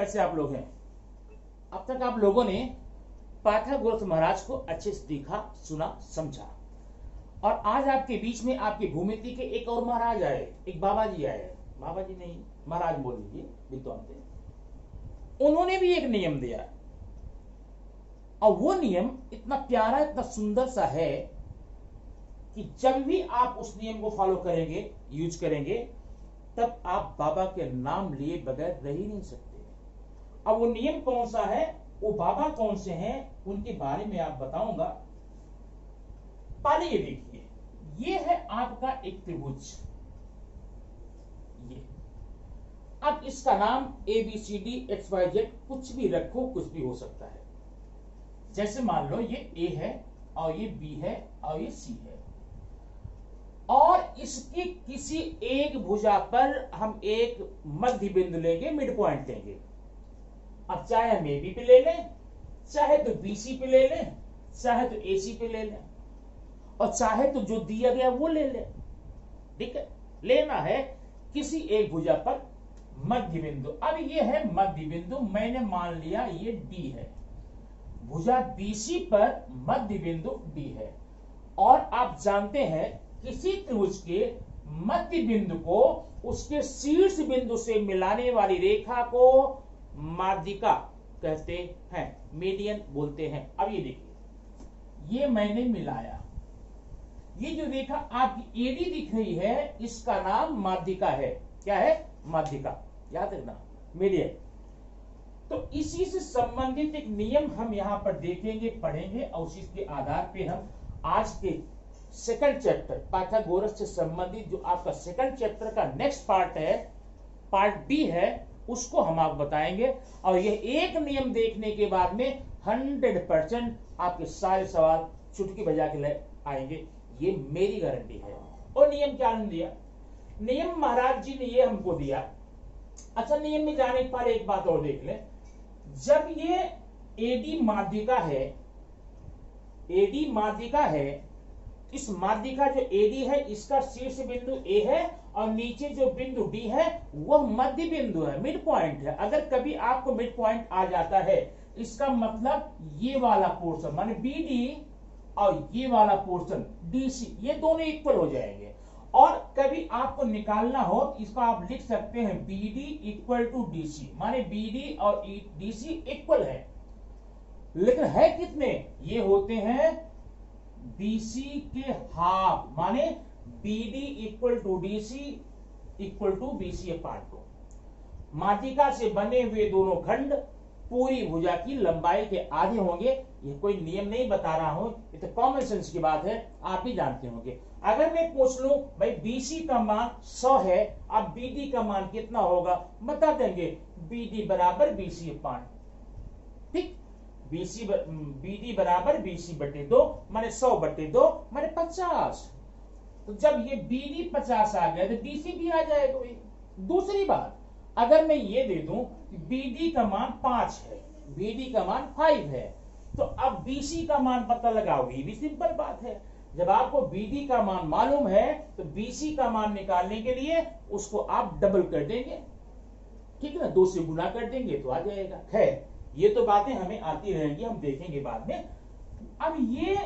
कैसे आप लोग हैं? अब तक आप लोगों ने पाइथागोरस महाराज को अच्छे से देखा, सुना, समझा। और आज आपके बीच में आपकी भूमिति के एक और महाराज आए, एक बाबा जी आए। बाबा जी नहीं, महाराज बोल लीजिए, विद्वान थे। उन्होंने भी एक नियम दिया और वो नियम इतना प्यारा, इतना सुंदर सा है कि जब भी आप उस नियम को फॉलो करेंगे, यूज करेंगे, तब आप बाबा के नाम लिए बगैर रह ही नहीं सकते। अब वो नियम कौन सा है, वो बाबा कौन से हैं, उनके बारे में आप बताऊंगा। पहले ये देखिए, ये है आपका एक त्रिभुज। ये अब इसका नाम ABCD XYZ कुछ भी रखो, कुछ भी हो सकता है। जैसे मान लो ये A है और ये B है और ये C है, और इसकी किसी एक भुजा पर हम एक मध्य बिंदु लेंगे, मिड पॉइंट लेंगे। अब चाहे हम AB पे ले लें, चाहे तो BC पे ले लें, चाहे तो AC पे ले लें, और चाहे तो जो दिया गया वो ले लें। ठीक है, लेना है किसी एक भुजा पर मध्य बिंदु। अब ये है मध्य बिंदु, मैंने मान लिया ये D है। भुजा BC पर मध्य बिंदु D है, और आप जानते हैं किसी त्रिभुज के मध्य बिंदु को उसके शीर्ष बिंदु से मिलाने वाली रेखा को माध्यिका कहते हैं, मीडियन बोलते हैं। अब ये देखिए, ये मैंने मिलाया, ये जो रेखा आपकी AD दिख रही है, इसका नाम माध्यिका है। क्या है? माध्यिका। याद रखना, मीडियन। तो इसी से संबंधित एक नियम हम यहां पर देखेंगे, पढ़ेंगे, और उसी के आधार पे हम आज के सेकंड चैप्टर पाइथागोरस से संबंधित जो आपका सेकंड चैप्टर का नेक्स्ट पार्ट है, पार्ट B है, उसको हम आपको बताएंगे। और यह एक नियम देखने के बाद में 100% आपके सारे सवाल चुटकी बजा के ले आएंगे, ये मेरी गारंटी है। और नियम क्या दिया? नियम महाराज जी ने ये हमको दिया। अच्छा, नियम में जाने के पहले एक बात और देख लें। जब ये AD माध्यिका है, AD माध्यिका है, इस माध्यिका जो AD है, इसका शीर्ष बिंदु A है और नीचे जो बिंदु D है वह मध्य बिंदु है, मिड पॉइंट है। अगर कभी आपको मिड पॉइंट आ जाता है, इसका मतलब ये वाला पोर्शन माने BD और ये वाला पोर्शन DC, ये दोनों इक्वल हो जाएंगे। और कभी आपको निकालना हो, इसको आप लिख सकते हैं BD इक्वल टू DC, माने BD और DC इक्वल है। लेकिन है कितने? ये होते हैं BC के हाफ, माने BD equal to DC equal to BC apart 2। माध्यिका से बने हुए दोनों खंड पूरी भुजा की लंबाई के आधे होंगे। ये कोई नियम नहीं बता रहा हूं, ये तो कॉमन सेंस की बात है, आप भी जानते होंगे। अगर मैं पूछ लूं भाई BC का मान 100 है, अब BD का मान कितना होगा, बता देंगे BD बराबर BC अपार्ट। ठीक, BD बराबर BC बटे 2 माने 100 बटे 2 माने 50। तो जब ये BD 50 आ गया तो DC भी आ जाएगा। दूसरी बात, अगर मैं ये दे दूं कि BD का मान 5 है, BD का मान 5 है, तो अब BC का मान पता लगाओ। ये भी सिंपल बात है। जब आपको BD का मान मालूम है तो BC का मान निकालने के लिए उसको आप डबल कर देंगे, ठीक है ना, 2 से गुना कर देंगे तो आ जाएगा। खैर, ये तो बातें हमें आती रहेंगी, हम देखेंगे बाद में। अब ये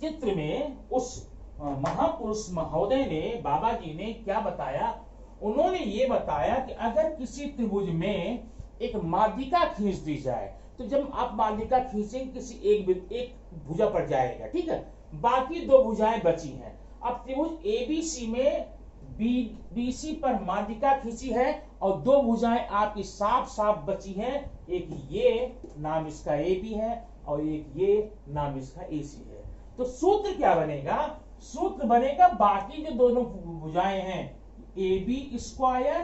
चित्र में उस महापुरुष महोदय ने, बाबा जी ने क्या बताया? उन्होंने ये बताया कि अगर किसी त्रिभुज में एक माध्यिका खींच दी जाए, तो जब आप माध्यिका खींचेंगे किसी एक भुजा पर जाएगा, ठीक है, बाकी 2 भुजाएं बची हैं। अब त्रिभुज ABC में BC पर माध्यिका खींची है और 2 भुजाएं आपकी साफ साफ बची हैं। एक ये नाम इसका AB है और एक ये नाम इसका AC है। तो सूत्र क्या बनेगा? सूत्र बनेगा बाकी जो दोनों भुजाएं हैं AB square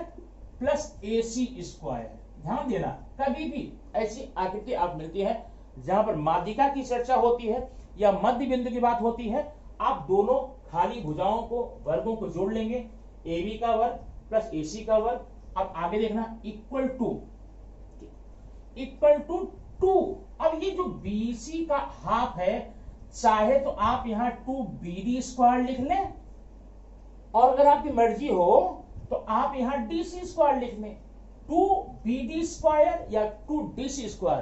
plus AC square. ध्यान देना, कभी भी ऐसी आकृति आप मिलती है जहां पर माध्यिका की चर्चा होती है या मध्य बिंदु की बात होती है, आप दोनों खाली भुजाओं को, वर्गों को जोड़ लेंगे, AB का वर्ग प्लस AC का वर्ग। अब आगे देखना, इक्वल टू 2। अब ये जो BC का हाफ है, चाहे तो आप यहां 2BD स्क्वायर लिख लें, और अगर आपकी मर्जी हो तो आप यहां DC स्क्वायर लिख लें। 2BD² या 2DC²,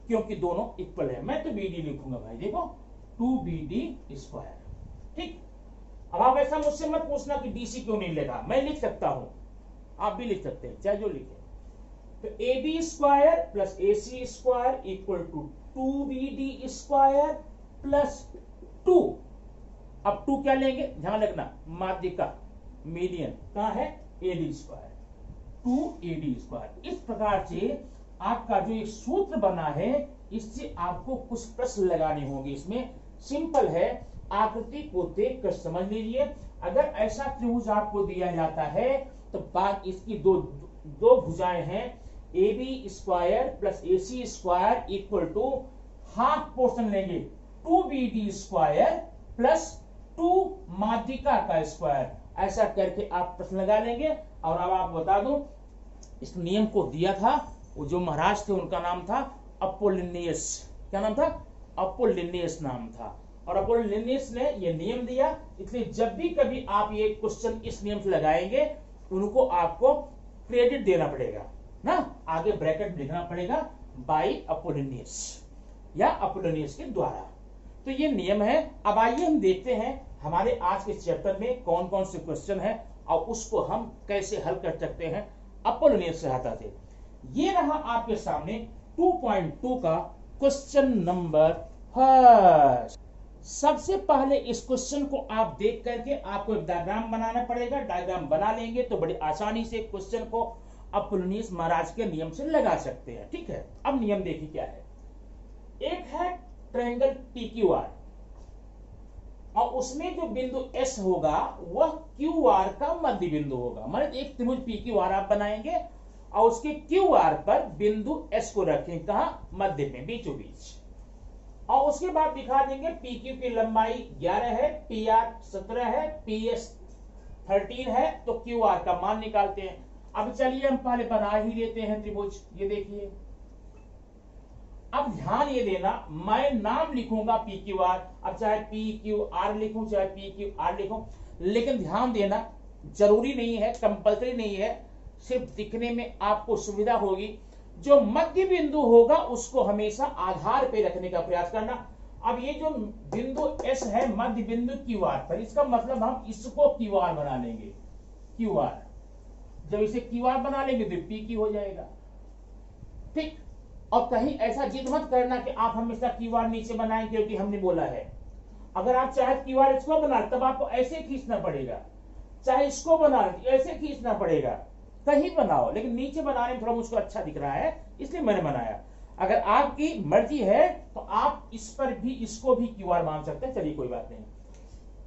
क्योंकि दोनों इक्वल है। मैं तो BD लिखूंगा भाई, देखो 2BD²। ठीक, अब आप ऐसा मुझसे मत पूछना कि DC क्यों नहीं लिखा, मैं लिख सकता हूं, आप भी लिख सकते हैं, चाहे जो लिखे। तो AB² plus AC² equal to 2BD² plus 2। अब 2 क्या लेंगे, ध्यान रखना, माध्यिका मीडियन कहां है, AD², 2AD²। इस प्रकार से आपका जो एक सूत्र बना है, इससे आपको कुछ प्रश्न लगाने होंगे। इसमें सिंपल है, आकृति को देखकर समझ लीजिए। अगर ऐसा त्रिभुज आपको दिया जाता है तो बात इसकी दो भुजाएं हैं, AB² plus AC² equal to half portion लेंगे 2BD² प्लस 2 माध्यिका का स्क्वायर। ऐसा करके आप प्रश्न लगा लेंगे। और अब आप बता दूं, इस नियम को दिया था वो जो महाराज थे, उनका नाम था अपोलिनियस। क्या नाम था, अपोलिनियस नाम था। और अपोलिनियस ने ये नियम दिया, इसलिए जब भी कभी आप ये क्वेश्चन इस नियम से लगाएंगे, उनको आपको क्रेडिट देना पड़ेगा ना, आगे ब्रैकेट लिखना पड़ेगा बाय अपोलिनियस या अपोलिनियस के द्वारा। तो ये नियम है। अब आइए हम देखते हैं हमारे आज के चैप्टर में कौन कौन से क्वेश्चन है और उसको हम कैसे हल कर सकते हैं अपोलिनियस सहायता से। ये रहा आपके सामने 2.2 का क्वेश्चन नंबर फर्स्ट। सबसे पहले इस क्वेश्चन को आप देख करके आपको एक डायग्राम बनाना पड़ेगा। डायग्राम बना लेंगे तो बड़ी आसानी से क्वेश्चन को अपोलिनियस महाराज के नियम से लगा सकते हैं। ठीक है, अब नियम देखिए क्या है। एक है ट्रायंगल PQR और उसमें जो बिंदु S होगा वह QR का मध्य बिंदु होगा। मतलब एक त्रिभुज PQR आप बनाएंगे और उसके QR पर बिंदु S को रखेंगे, कहां, मध्य में, बीचों बीच। और उसके बाद दिखा देंगे PQ की लंबाई 11 है, PR 17 है, PS 13 है, तो QR का मान निकालते हैं। अब चलिए हम पहले बना ही लेते हैं त्रिभुज। ये देखिए, अब ध्यान ये देना, मैं नाम लिखूंगा PQR, अब चाहे PQR लिखूं चाहे PQR लिखूं, लेकिन ध्यान देना जरूरी नहीं है, कंपल्सरी नहीं है, सिर्फ दिखने में आपको सुविधा होगी। जो मध्य बिंदु होगा उसको हमेशा आधार पे रखने का प्रयास करना। अब ये जो बिंदु S है मध्य बिंदु QR पर, इसका मतलब हम इसको QR बना लेंगे। QR, जब इसे QR बना लेंगे तो PQ हो जाएगा। ठीक, और कहीं ऐसा जिद मत करना कि आप हमेशा QR नीचे बनाएं, क्योंकि हमने बोला है अगर आप चाहे QR इसको बना तब आपको ऐसे खींचना पड़ेगा, चाहे इसको बना ऐसे खींचना पड़ेगा, कहीं बनाओ, लेकिन नीचे बनाने में थोड़ा मुझको अच्छा दिख रहा है इसलिए मैंने बनाया। अगर आपकी मर्जी है तो आप इस पर भी इसको भी QR मान सकते हैं, चलिए कोई बात नहीं।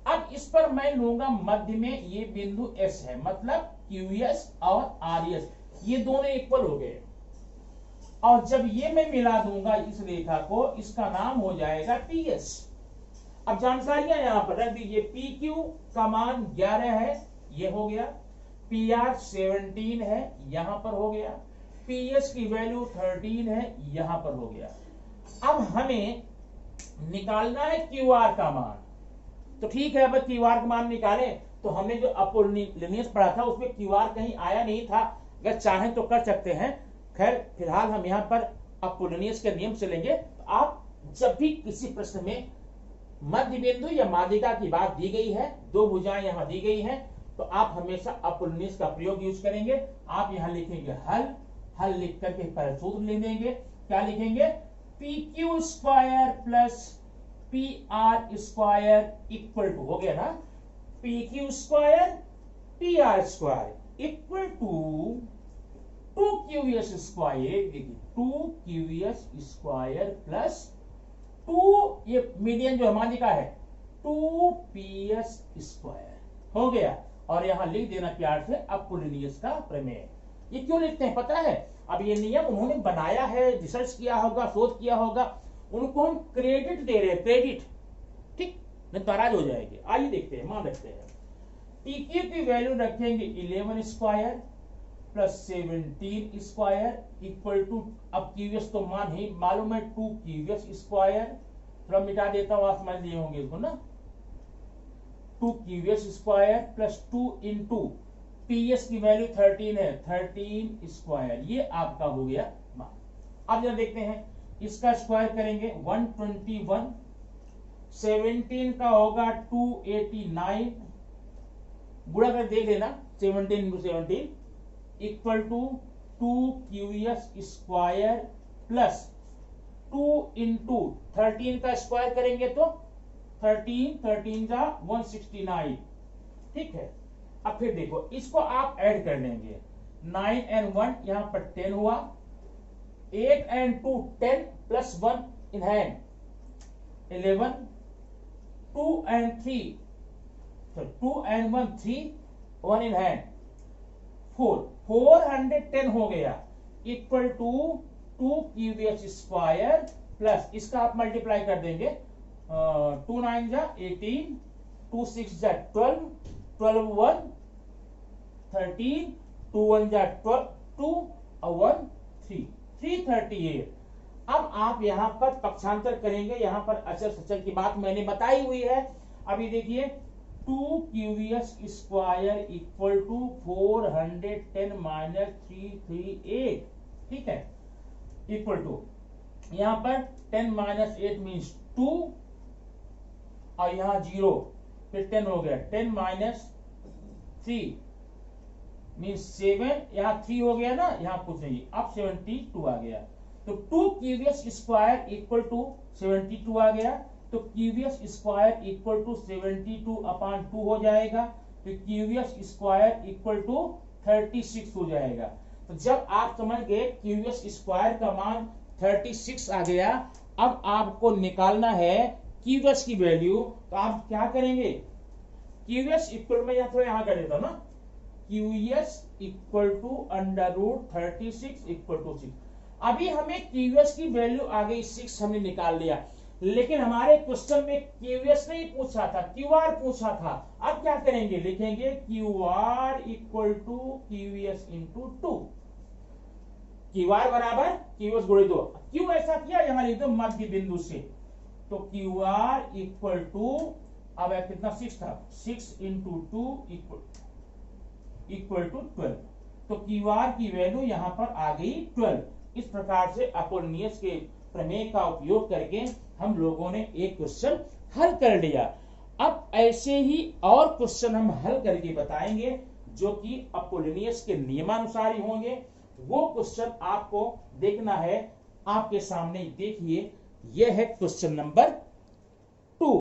अब इस पर मैं लूंगा मध्य में ये बिंदु S है, मतलब QS और RS ये दोनों इक्वल हो गए। और जब ये मैं मिला दूंगा इस रेखा को, इसका नाम हो जाएगा PS। अब जानकारियां यहां पर रख दीजिए, PQ का मान 11 है, ये हो गया, PR 17 है, यहां पर हो गया, PS की वैल्यू 13 है, यहां पर हो गया। अब हमें निकालना है QR का मान। तो ठीक है, अब QR का मान निकालें तो हमने जो अपोलिनियस पढ़ा था उसमें QR कहीं आया नहीं था, अगर चाहें तो कर सकते हैं। खैर फिलहाल हम यहां पर अपोलिनियस के नियम चलेंगे। तो आप जब भी किसी प्रश्न में मध्य बिंदु या माध्यिका की बात दी गई है, दो भुजाएं यहां दी गई हैं, तो आप हमेशा अपोलिनियस का प्रयोग यूज करेंगे। आप यहां लिखेंगे हल, हल लिख करके पहले सूत्र ले लेंगे। क्या लिखेंगे, PQ² plus PR² equal to, हो गया ना, PQ² PR² equal to 2QS², देखिए 2QS² प्लस 2, ये मीडियन जो माध्यिका है 2PS² हो गया। और यहां लिख देना प्यार से अपोलिनियस का प्रमेय। ये क्यों लिखते हैं पता है, अब ये नियम उन्होंने बनाया है, रिसर्च किया होगा, शोध किया होगा, उनको हम क्रेडिट दे रहे हैं, क्रेडिट। ठीक, नहीं नाराज हो जाएंगे। आइए देखते हैं, मान रखते हैं। PQ की वैल्यू रखेंगे 11² प्लस 17² इक्वल टू, अब QS तो मान ही मालूम है 2QS², थोड़ा मिटा देता हूं, आप समझ लिए होंगे इसको ना, 2QS² प्लस 2 इंटू PS की वैल्यू 13 है, 13 स्क्वायर, ये आपका हो गया मान। अब जरा देखते हैं इसका स्क्वायर करेंगे 121, 17 का होगा 289, गुणा कर देख लेना 17 into 17 equal to 2QS square plus 2 into 13 का स्क्वायर करेंगे तो 13 का 169, ठीक है। अब फिर देखो इसको आप ऐड कर लेंगे, 9 and 1 यहां पर 10 हुआ, 8 and 2 10 plus 1 in hand 11, 2 and 3 2 and 1 3, 1 in hand 4, 410 हो गया equal to 2QS square plus इसका आप मल्टीप्लाई कर देंगे 2 9 जा 18, 2 6 जा 12, 12 1 13, 2 1 जा 12, 2 1 3, 338। अब आप यहां पर पक्षांतर करेंगे, यहां पर अचल सचल की बात मैंने बताई हुई है। अभी देखिए 2QS square equal to 410 minus 338, ठीक है, इक्वल टू यहां पर 10 माइनस 8 मीन्स 2 और यहां 0, फिर 10 हो गया, 10 माइनस 3 मीन्स 7, यहां 3 हो गया ना, यहां कुछ नहीं, अब 72 आ गया। तो 2QS स्क्वायर इक्वल टू 72 आ गया, तो QS square equal to 72 upon 2 हो जाएगा, तो QS स्क्वायर इक्वल टू 36 हो जाएगा। तो जब आप समझ गए QS स्क्वायर का मान 36 आ गया, अब आपको निकालना है QS की वैल्यू, तो आप क्या करेंगे, QS इक्वल में या थोड़ा यहां कर देता हूं ना, QS equal to under root 36 equal to 6। अभी हमें QS की वैल्यू आ गई 6, हमने निकाल लिया, लेकिन हमारे क्वेश्चन में QS नहीं पूछा था, QR पूछा था। अब क्या करेंगे, लिखेंगे QR equal to QS into 2, QR बराबर QS गुणे 2। क्यों ऐसा किया, यहां लिख दो मध्य बिंदु से, तो QR इक्वल टू, अब कितना 6 था, 6 इंटू 2 इक्वल टू 12, तो QR की वैल्यू यहां पर आ गई 12। इस प्रकार से अपोलोनियस के प्रमेय का उपयोग करके हम लोगों ने एक क्वेश्चन हल कर लिया। अब ऐसे ही और क्वेश्चन हम हल करके बताएंगे जो कि अपोलोनियस के नियमानुसार ही होंगे। वो क्वेश्चन आपको देखना है, आपके सामने देखिए, यह है क्वेश्चन नंबर 2।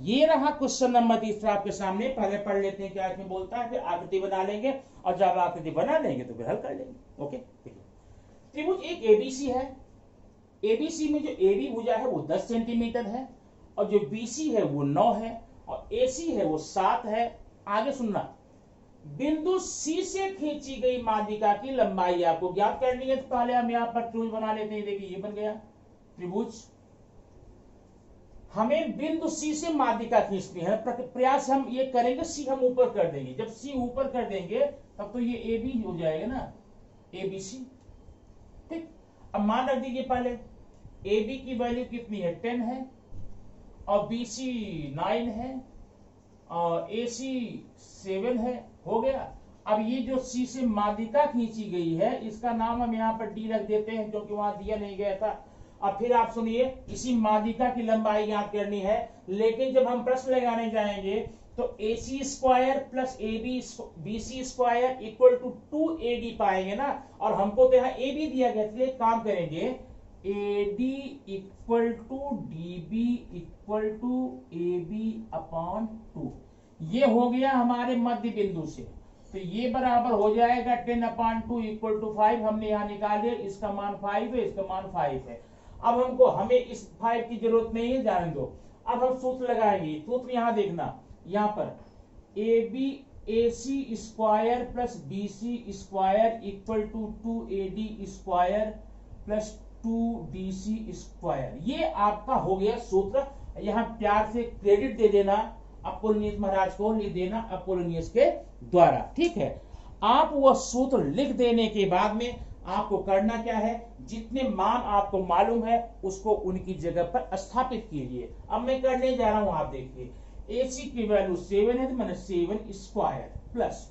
ये रहा क्वेश्चन नंबर 3 आपके सामने। पहले पढ़ लेते हैं क्या इसमें बोलता है, फिर आकृति बना लेंगे, और जब आकृति बना लेंगे तो फिर हल कर लेंगे। ओके, त्रिभुज एक एबीसी है, एबीसी में जो एबी भुजा है वो 10 सेंटीमीटर है, और जो बीसी है वो 9 है, और एसी है वो 7 है। आगे सुनना, बिंदु सी से खींची गई माध्यिका की लंबाई आपको ज्ञात करनी है। तो पहले हम यहां पर त्रिभुज बना लेते हैं। देखिए ये बन गया त्रिभुज, हमें बिंदु सी से माध्यिका खींचनी है। प्रयास हम ये करेंगे, सी हम ऊपर कर देंगे। जब सी ऊपर कर देंगे तब तो ये ए बी हो जाएगा ना, ए बी सी, ठीक। अब मान रख दीजिए पहले ए बी की वैल्यू कितनी है, 10 है, और बी सी 9 है, और ए सी 7 है, हो गया। अब ये जो सी से माध्यिका खींची गई है, इसका नाम हम यहाँ पर डी रख देते हैं क्योंकि वहां दिया नहीं गया था। अब फिर आप सुनिए, इसी माध्यिका की लंबाई ज्ञात करनी है, लेकिन जब हम प्रश्न लगाने जाएंगे तो A C square plus A B C square equal to 2AD पाएंगे ना, और हमको तो यहाँ ए बी दिया गया, इसलिए काम करेंगे AD equal to DB equal to AB upon 2। ये हो गया हमारे मध्य बिंदु से, तो ये बराबर हो जाएगा 10/2 इक्वल टू 5। हमने यहाँ निकाल लिया, इसका मान 5 है, इसका मान 5 है। अब हमें इस 5 की जरूरत नहीं है, जाने दो। अब हम सूत्र लगाएंगे। सूत्र यहाँ देखना, यहाँ पर AC square plus BC square equal to 2AD square plus 2BC square, ये आपका हो गया सूत्र। यहाँ प्यार से क्रेडिट दे देना अपोलोनियस महाराज को, लिख देना अपोलोनियस के द्वारा, ठीक है। आप वह सूत्र लिख देने के बाद में आपको करना क्या है, जितने मान आपको मालूम है उसको उनकी जगह पर स्थापित कीजिए। अब मैं करने जा रहा हूं, आप देखिए AC की वैल्यू 7 है, तो मैंने 7 स्क्वायर प्लस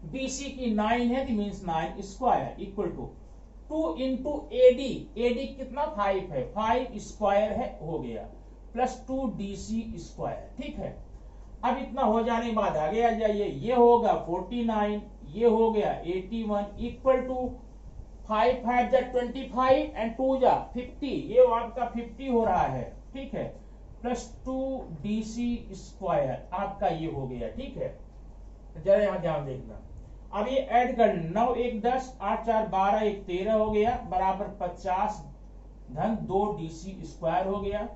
BC की 9 है, means 9 square equal to 2 into AD, AD कितना 5 है, 5 स्क्वायर है हो गया, प्लस 2 DC स्क्वायर। ठीक है, अब इतना हो जाने के बाद आगे आ जाइए, ये होगा 49, ये हो गया 81 इक्वल टू 5 5 जा 25 एंड 2 जा 50, ये आपका 50 हो रहा है। ठीक है, प्लस 2 DC स्क्वायर आपका ये हो गया। ठीक है, जरा यहां ध्यान देखना, अब ये ऐड कर 9 1 10 8 4 12 1 13 हो गया बराबर 50 धन 2 DC स्क्वायर हो गया।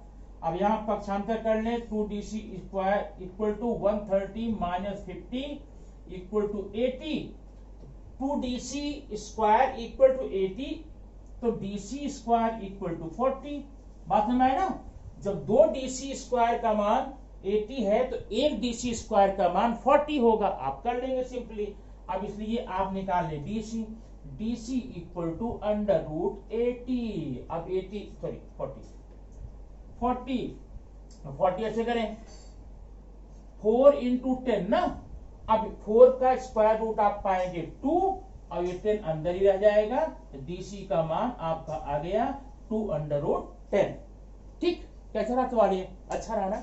अब यहां पक्षांतर कर ले, 2 DC square equal to 130 minus 50 equal to 80, 2 DC square equal to 80, तो DC स्क्वायर इक्वल टू 40। बात समझ में ना, जब 2 DC स्क्वायर का मान 80 है तो 1 DC स्क्वायर का मान 40 होगा। आप कर लेंगे सिंपली। अब इसलिए आप निकाल ले DC, DC equal to under root 80, अब 80 सॉरी 40 ऐसे करें 4 इंटू 10 ना, अब 4 का स्क्वायर रूट आप पाएंगे 2 और ये 10 अंदर ही रह जाएगा, DC का मान आपका आ गया 2 अंडर रूट 10। ठीक, कैसा रहा सवाल, अच्छा रहा ना।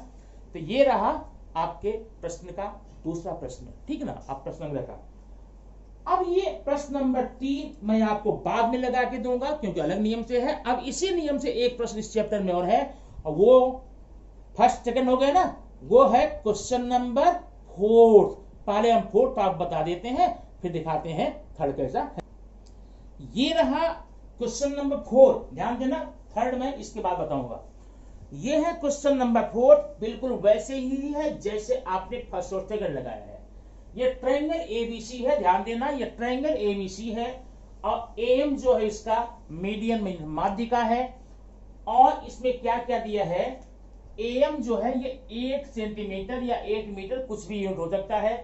तो ये रहा आपके प्रश्न का दूसरा प्रश्न। ठीक ना, आप प्रश्न रखा। अब ये प्रश्न नंबर 3 मैं आपको बाद में लगा के दूंगा क्योंकि अलग नियम से है। अब इसी नियम से एक प्रश्न इस चैप्टर में और है, और वो फर्स्ट सेकंड हो गए ना, वो है क्वेश्चन नंबर 4। पहले हम 4 आप बता देते हैं, फिर दिखाते हैं थर्ड कैसा है। ये रहा क्वेश्चन नंबर 4, ध्यान देना, थर्ड में इसके बाद बताऊंगा। ये है क्वेश्चन नंबर 4, बिल्कुल वैसे ही है जैसे आपने फर्स्ट और सेकंड लगाया है। ये ट्रायंगल ABC है, ध्यान देना, ये ट्रायंगल ABC है और AM जो है इसका मीडियन माध्य का है। और इसमें क्या क्या दिया है, AM जो है ये 1 सेंटीमीटर या 1 मीटर कुछ भी यूनिट हो सकता है।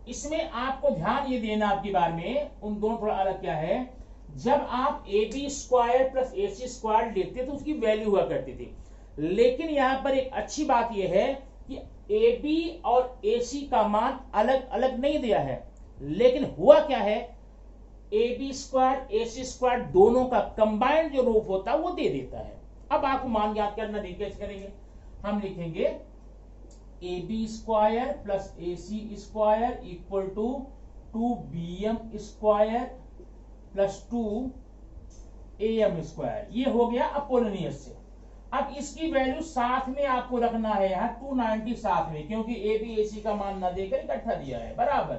इसमें आपको ध्यान ये देना आपकी बार में, उन दोनों थोड़ा अलग क्या है, जब आप AB square plus AC square लेते तो उसकी वैल्यू हुआ करती थी, लेकिन यहां पर एक अच्छी बात यह है कि AB और AC का मान अलग अलग नहीं दिया है, लेकिन हुआ क्या है, AB स्क्वायर AC स्क्वायर दोनों का कंबाइंड जो रूप होता है वो दे देता है। अब आपको मान याद करना, देखिए कैसे करेंगे, हम लिखेंगे AB square plus AC square equal to 2BM square plus 2AM square, ये हो गया अपोलोनियस से। अब इसकी वैल्यू साथ में आपको रखना है यहां 290 साथ में, क्योंकि AB AC का मान न देकर इकट्ठा दिया है, बराबर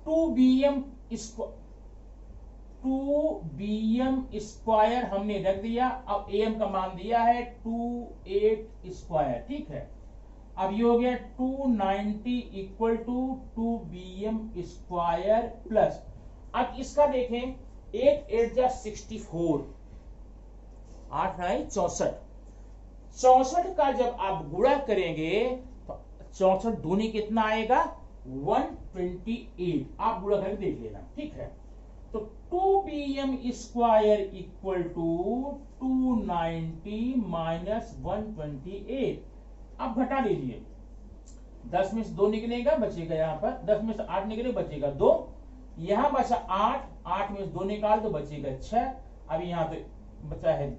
2BM स्क्वायर हमने रख दिया। अब AM का मान दिया है 28 स्क्वायर। ठीक है, अब ये हो गया 290 equal to 2BM square plus, अब इसका देखें 8 8 जा 64, 8 9 64, 64 का जब आप गुणा करेंगे तो 64 दूनी कितना आएगा 128, आप गुणा करके देख लेना। ठीक है, तो 2BM square equal to 290 minus 128, आप घटा लीजिए, 10 में से 2 निकलेगा बचेगा, यहां पर 10 में से 8 निकले बचेगा 2, यहां बचा 8, 8 में से 2 निकाल तो बचेगा 6, अब यहां पे बचा है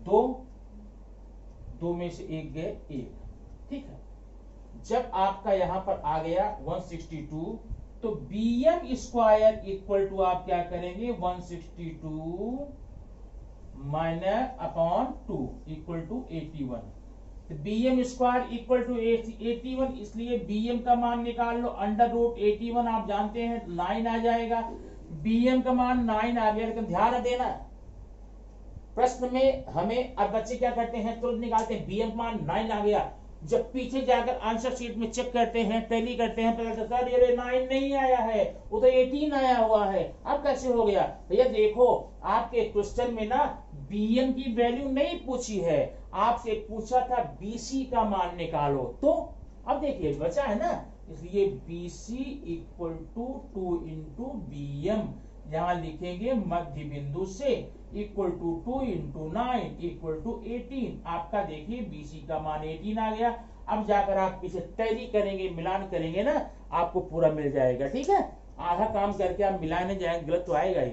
2, 2 में से 1 गए 1। ठीक है, जब आपका यहां पर आ गया 162, तो BM स्क्वायर इक्वल टू आप क्या करेंगे 162 माइनस अपॉन 2 इक्वल टू 81, तो BM स्क्वायर इक्वल टू 81, इसलिए BM का मान निकाल लो, अंडर रूट 81 आप जानते हैं 9 आ जाएगा, BM का मान 9 आ गया। लेकिन ध्यान देना प्रश्न में हमें, अब बच्चे क्या करते हैं तुरंत निकालते हैं, BM मान 9 आ गया, जब पीछे जाकर आंसर शीट में चेक करते हैं, टैली करते हैं, पता चलता है ये 9 नहीं आया है, वो तो 18 आया हुआ है। अब कैसे हो गया भैया, देखो आपके क्वेश्चन में ना BM की वैल्यू नहीं पूछी है, आपसे पूछा था BC का मान निकालो, तो अब देखिए बचा है ना, इसलिए BC equal to 2 into BM, यहां लिखेंगे मध्य बिंदु से equal to 2 into 9 equal to 18। आपका देखिए BC का मान 18 आ गया। अब जाकर आप इसे टैली करेंगे, मिलान करेंगे ना, आपको पूरा मिल जाएगा। ठीक है, आधा काम करके आप मिलाने जाएंगे गलत तो आएगा ही।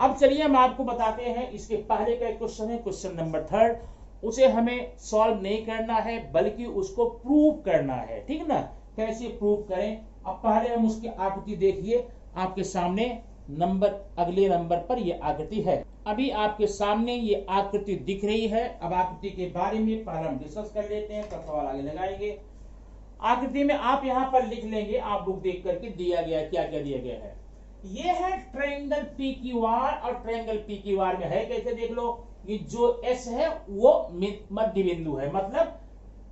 अब चलिए हम आपको बताते हैं, इसके पहले का क्वेश्चन है क्वेश्चन नंबर 3। उसे हमें सॉल्व नहीं करना है बल्कि उसको प्रूव करना है। ठीक ना, कैसे प्रूव करें? अब पहले हम उसकी आकृति देखिए, आपके सामने नंबर अगले नंबर पर यह आकृति है। अभी आपके सामने ये आकृति दिख रही है। अब आकृति के बारे में पहले हम डिस्कस कर लेते हैं, तब सवाल आगे लगाएंगे। आकृति में आप यहाँ पर लिख लेंगे, आप बुक देख करके दिया गया क्या क्या दिया गया है। ये है ट्रायंगल PQR और ट्रायंगल PQR में है कैसे देख लो, ये जो S है वो मध्य बिंदु है, मतलब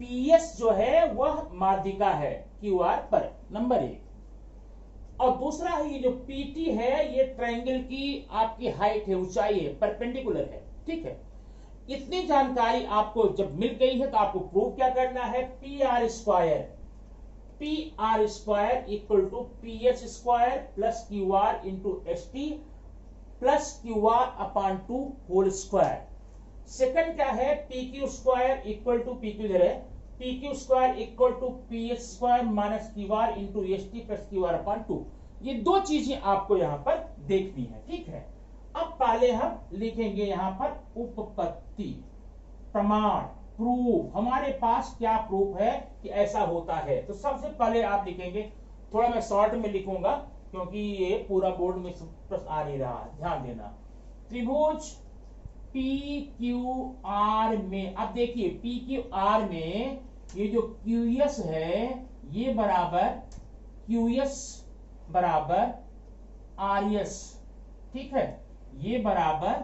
PS जो है वह माध्यिका है QR पर, नंबर 1। और दूसरा है ये जो PT है, ये ट्रायंगल की आपकी हाइट है, ऊंचाई है, परपेंडिकुलर है। ठीक है, इतनी जानकारी आपको जब मिल गई है तो आपको प्रूव क्या करना है, PR square equal to PH square plus QR into ST plus QR upon 2 whole square. Second क्या है, PQ square equal to PQ इधर है, PQ square equal to PH square minus QR into ST plus QR upon 2। ये दो चीजें आपको यहां पर देखनी है। ठीक है, अब पहले हम लिखेंगे यहां पर उपपत्ति, प्रमाण, प्रूफ। हमारे पास क्या प्रूफ है कि ऐसा होता है। तो सबसे पहले आप लिखेंगे, थोड़ा मैं शॉर्ट में लिखूंगा क्योंकि ये पूरा बोर्ड में प्रश्न आ नहीं रहा, ध्यान देना। त्रिभुज PQR में, अब देखिए PQR में ये जो QS है ये बराबर QS बराबर RS। ठीक है, ये बराबर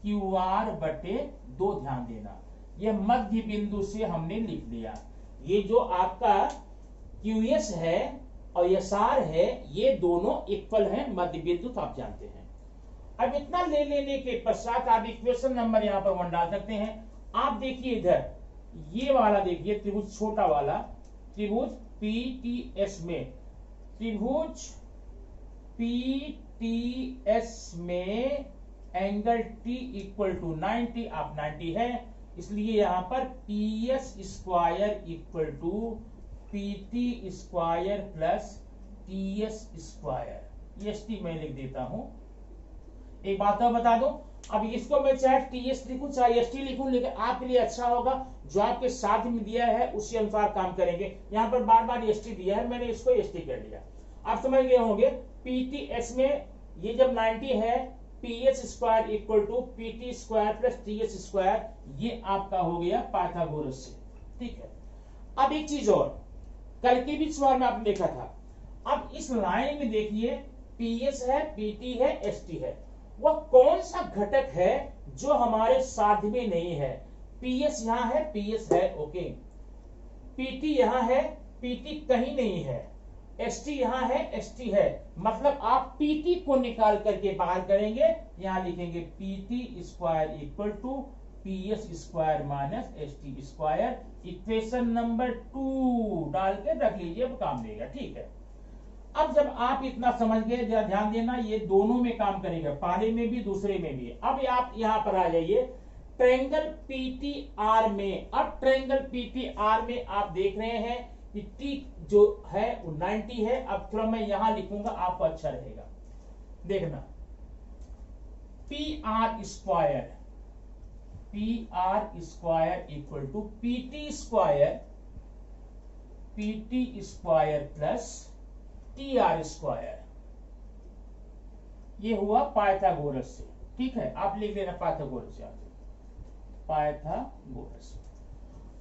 QR बटे 2। ध्यान देना, ये मध्य बिंदु से हमने लिख लिया। ये जो आपका QS है और SR है, ये दोनों इक्वल हैं, मध्य बिंदु तो आप जानते हैं। अब इतना ले लेने के पश्चात आप इक्वेशन नंबर यहां पर 1 डाल सकते हैं। आप देखिए इधर ये वाला देखिए, त्रिभुज छोटा वाला, त्रिभुज PTS में, त्रिभुज PTS में एंगल T इक्वल टू 90, आप 90 है, इसलिए यहां पर PS square equal to PT square plus TS square. ST मैं लिख देता हूं। एक बात तो बता दो, अब इसको मैं चाहे TS लिखूं चाहे ST लिखूं, लेकिन आपके लिए अच्छा होगा जो आपके साथ में दिया है उसी अनुसार काम करेंगे। यहां पर बार बार ST दिया है, मैंने इसको ST कर लिया। आप समझ गए होंगे, PTS में ये जब 90 है, PH square equal to PT square plus TH square, ये आपका हो गया पाइथागोरस से। ठीक है, अब एक चीज और, कल के भी सवाल में आपने देखा था। अब इस लाइन में देखिए PS है, PT है, ST है, वह कौन सा घटक है जो हमारे साध्य में नहीं है? PS यहां है, PS है, ओके। PT यहां है, PT कहीं नहीं है। ST यहां है, ST है, मतलब आप PT को निकाल करके बाहर करेंगे, यहां लिखेंगे PT square equal to PS square minus ST square. Equation number 2 डाल के रख लीजिए, अब काम देगा। ठीक है, अब जब आप इतना समझ गए, जरा ध्यान देना, ये दोनों में काम करेगा, पहले में भी दूसरे में भी। अब आप यहां पर आ जाइए ट्रायंगल PTR में। अब ट्रायंगल PTR में आप देख रहे हैं कि T जो है वो 90 है। अब थोड़ा मैं यहां लिखूंगा, आपको अच्छा रहेगा, देखना। PR square equal to PT square plus TR square, ये हुआ पाइथागोरस से। ठीक है, आप लिख लेना पाइथागोरस, पाइथागोरस।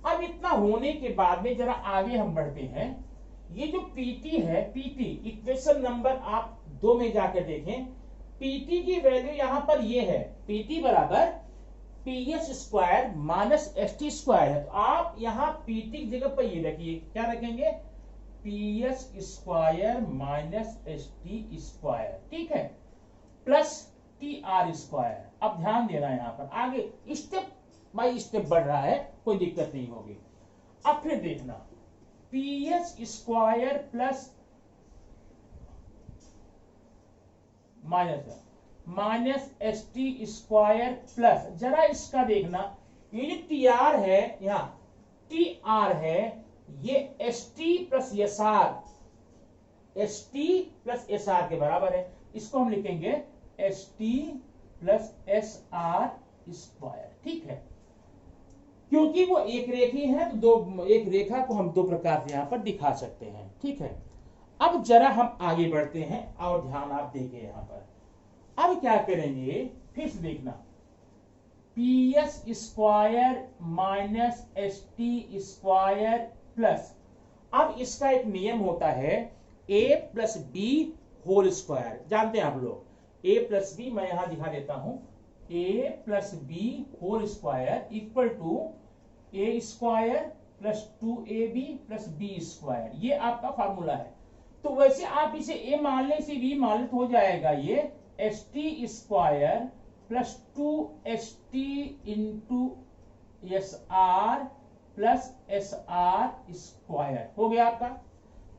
अब इतना होने के बाद में जरा आगे हम बढ़ते हैं। ये जो PT है, PT इक्वेशन नंबर आप 2 में जाकर देखें, PT की वैल्यू यहां पर ये है, PT बराबर PS square minus ST square है। तो आप यहां PT की जगह पर ये रखिए, क्या रखेंगे, PS square minus ST square. ठीक है, प्लस TR स्क्वायर। अब ध्यान देना, यहां पर आगे स्टेप बाई स्टेप बढ़ रहा है, कोई दिक्कत नहीं होगी। अब फिर देखना, PS square plus minus minus S T square plus, जरा इसका देखना, ये जो टी आर है, यहाँ टी आर है, ये S T plus S R, S T plus S R के बराबर है। इसको हम लिखेंगे S T plus S R square, ठीक है। क्योंकि वो एक रेखी है तो एक रेखा को हम दो प्रकार से यहां पर दिखा सकते हैं, ठीक है। अब जरा हम आगे बढ़ते हैं और ध्यान आप देंगे यहां पर। अब क्या करेंगे, फिर से देखना, P S square minus S T square plus, अब इसका एक नियम होता है ए प्लस बी होल स्क्वायर, जानते हैं आप लोग, ए प्लस बी, मैं यहां दिखा देता हूं, A plus B whole square equal to A square plus 2ab plus B square, ये आपका फार्मूला है। तो वैसे आप इसे ए मान लें, इसे बी मान लें, तो हो जाएगा ये S T square plus 2st into S R plus S R square हो गया आपका।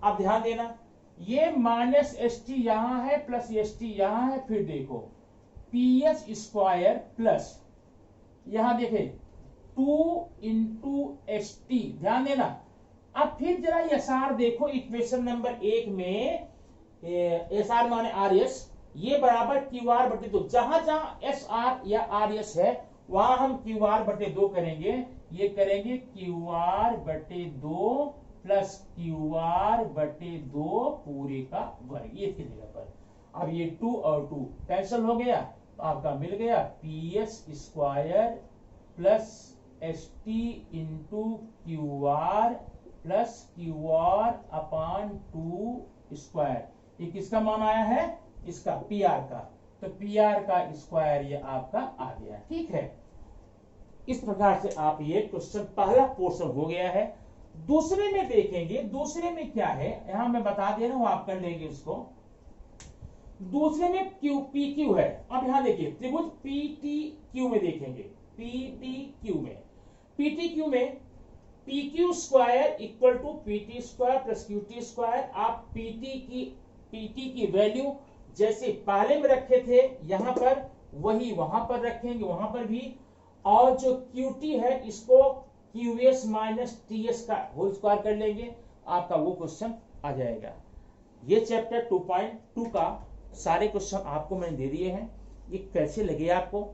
अब ध्यान देना, ये माइनस एस टी यहां है प्लस एस टी यहां है, फिर देखो पी एस स्क्वायर प्लस यहां देखे 2 इंटू एस टी, ध्यान देना। अब फिर जरा एस आर देखो, इक्वेशन नंबर 1 में एस आर माने आर एस, ये बराबर क्यू आर बटे 2, जहां जहां एस आर या आर एस है वहां हम क्यू आर बटे 2 करेंगे, ये करेंगे क्यू आर बटे 2 प्लस क्यू आर बटे 2 पूरे का वर्ग, ये की जगह पर। अब ये 2 और 2 कैंसिल हो गया, तो आपका मिल गया P S square plus S T into Q R plus Q R upon 2 square, ये किसका मान आया है, इसका पी आर का, तो पी आर का स्क्वायर ये आपका आ गया, ठीक है। इस प्रकार से आप ये क्वेश्चन पहला पोर्शन हो गया है। दूसरे में देखेंगे, दूसरे में क्या है, यहां मैं बता दे रहा हूं, आप कर लेंगे उसको। दूसरे में क्यू पी क्यू है। अब यहां देखिए त्रिभुज पी टी क्यू में देखेंगे, पी टी क्यू में, पी टी क्यू में P Q square equal to P T square plus Q T square. आप पी टी की वैल्यू जैसे पहले में रखे थे यहां पर, वही वहां पर रखेंगे, वहां पर भी। और जो क्यू टी है इसको Q S minus T S का होल स्क्वायर कर लेंगे, आपका वो क्वेश्चन आ जाएगा। ये चैप्टर 2.2 का सारे क्वेश्चन आपको मैंने दे दिए हैं। ये कैसे लगे आपको,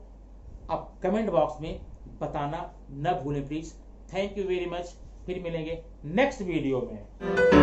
आप कमेंट बॉक्स में बताना न भूलें please. Thank you very much, फिर मिलेंगे नेक्स्ट वीडियो में।